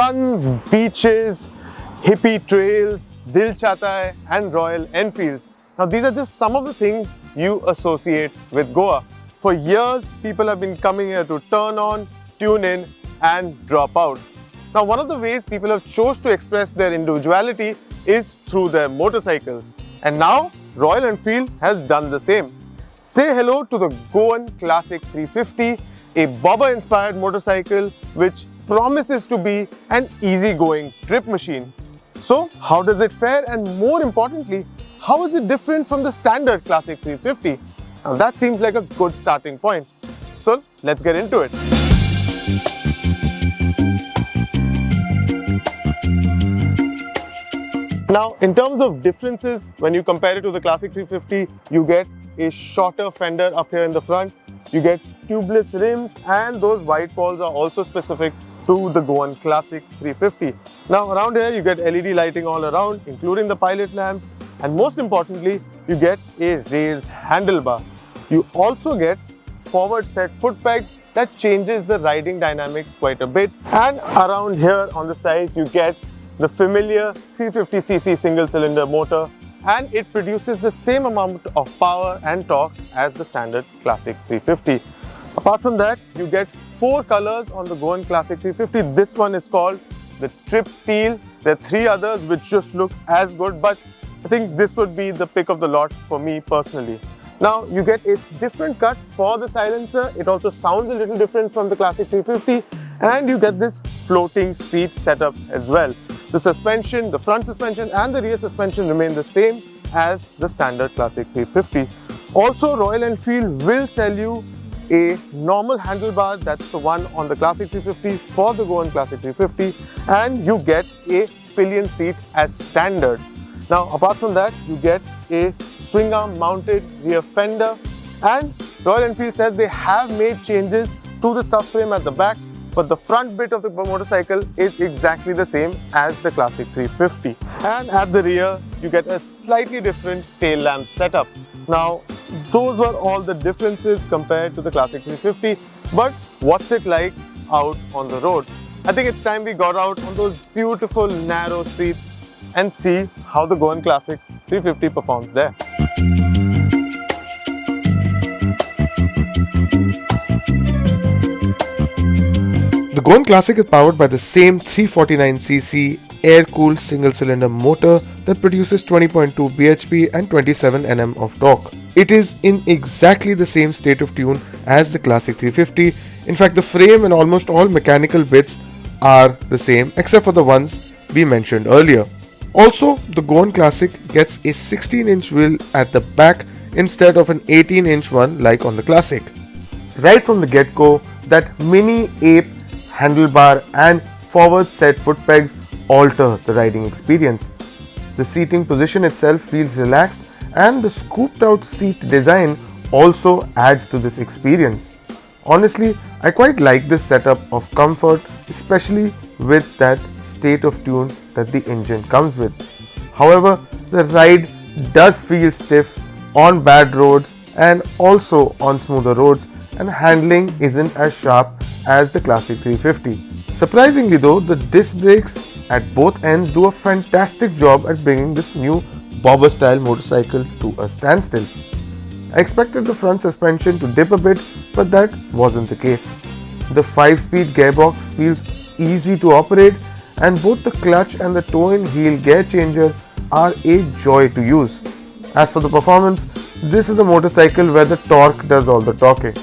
suns, beaches, hippie trails, Dil Chahta Hai and Royal Enfields. Now these are just some of the things you associate with Goa. For years, people have been coming here to turn on, tune in and drop out. Now one of the ways people have chose to express their individuality is through their motorcycles. And now Royal Enfield has done the same. Say hello to the Goan Classic 350, a bobber-inspired motorcycle which promises to be an easygoing trip machine. So how does it fare, and more importantly, how is it different from the standard Classic 350? Now that seems like a good starting point. So let's get into it. Now in terms of differences, when you compare it to the Classic 350, you get a shorter fender up here in the front, you get tubeless rims, and those white balls are also specific to the Goan Classic 350. Now around here you get LED lighting all around, including the pilot lamps, and most importantly you get a raised handlebar. You also get forward set foot pegs that changes the riding dynamics quite a bit, and around here on the side you get the familiar 350cc single cylinder motor, and it produces the same amount of power and torque as the standard Classic 350. Apart from that, you get 4 colors on the Goan Classic 350. This one is called the Trip Teal. There are 3 others which just look as good, but I think this would be the pick of the lot for me personally. Now you get a different cut for the silencer. It also sounds a little different from the Classic 350, and you get this floating seat setup as well. The suspension, the front suspension and the rear suspension remain the same as the standard Classic 350. Also, Royal Enfield will sell you a normal handlebar, that's the one on the Classic 350 for the Goan Classic 350, and you get a pillion seat as standard. Now apart from that, you get a swing arm mounted rear fender, and Royal Enfield says they have made changes to the subframe at the back, but the front bit of the motorcycle is exactly the same as the Classic 350. And at the rear, you get a slightly different tail lamp setup. Now, those were all the differences compared to the Classic 350, but what's it like out on the road? I think it's time we got out on those beautiful narrow streets and see how the Goan Classic 350 performs there. The Goan Classic is powered by the same 349cc air-cooled single-cylinder motor that produces 20.2 bhp and 27 Nm of torque. It is in exactly the same state of tune as the Classic 350. In fact, the frame and almost all mechanical bits are the same except for the ones we mentioned earlier. Also, the Goan Classic gets a 16-inch wheel at the back instead of an 18-inch one like on the Classic. Right from the get-go, that mini-ape handlebar and forward set foot pegs alter the riding experience. The seating position itself feels relaxed, and the scooped out seat design also adds to this experience. Honestly, I quite like this setup of comfort, especially with that state of tune that the engine comes with. However, the ride does feel stiff on bad roads and also on smoother roads, and handling isn't as sharp as the Classic 350. Surprisingly though, the disc brakes at both ends do a fantastic job at bringing this new bobber style motorcycle to a standstill. I expected the front suspension to dip a bit, but that wasn't the case. The 5-speed gearbox feels easy to operate, and both the clutch and the toe-in heel gear changer are a joy to use. As for the performance, this is a motorcycle where the torque does all the talking.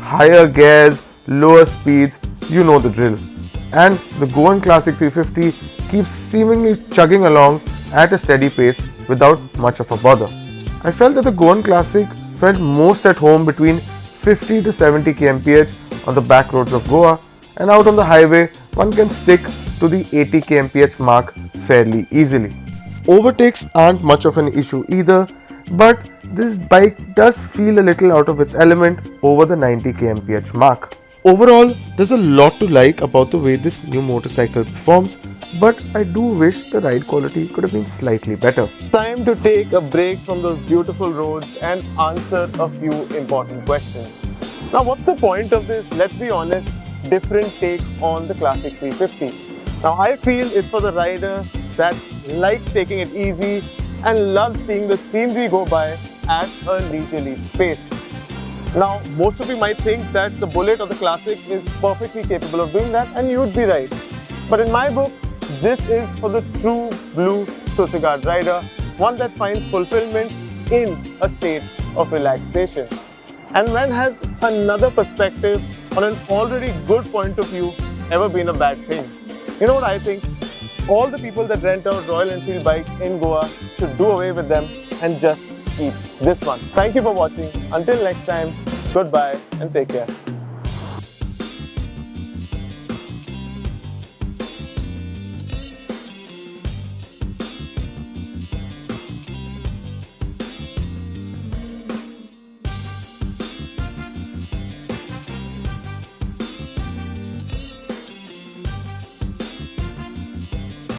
Higher gears, lower speeds, you know the drill. And the Goan Classic 350 keeps seemingly chugging along at a steady pace without much of a bother. I felt that the Goan Classic felt most at home between 50 to 70 kmph on the back roads of Goa, and out on the highway one can stick to the 80 kmph mark fairly easily. Overtakes aren't much of an issue either, but this bike does feel a little out of its element over the 90 kmph mark. Overall, there's a lot to like about the way this new motorcycle performs, but I do wish the ride quality could have been slightly better. Time to take a break from those beautiful roads and answer a few important questions. Now, what's the point of this, let's be honest, different take on the Classic 350? Now I feel it's for the rider that likes taking it easy and loves seeing the scenery go by at a leisurely pace. Now, most of you might think that the Bullet or the Classic is perfectly capable of doing that, and you'd be right. But in my book, this is for the true blue Sociegard rider, one that finds fulfillment in a state of relaxation. And when has another perspective on an already good point of view ever been a bad thing? You know what I think? All the people that rent out Royal Enfield bikes in Goa should do away with them and just keep this one. Thank you for watching. Until next time, goodbye and take care.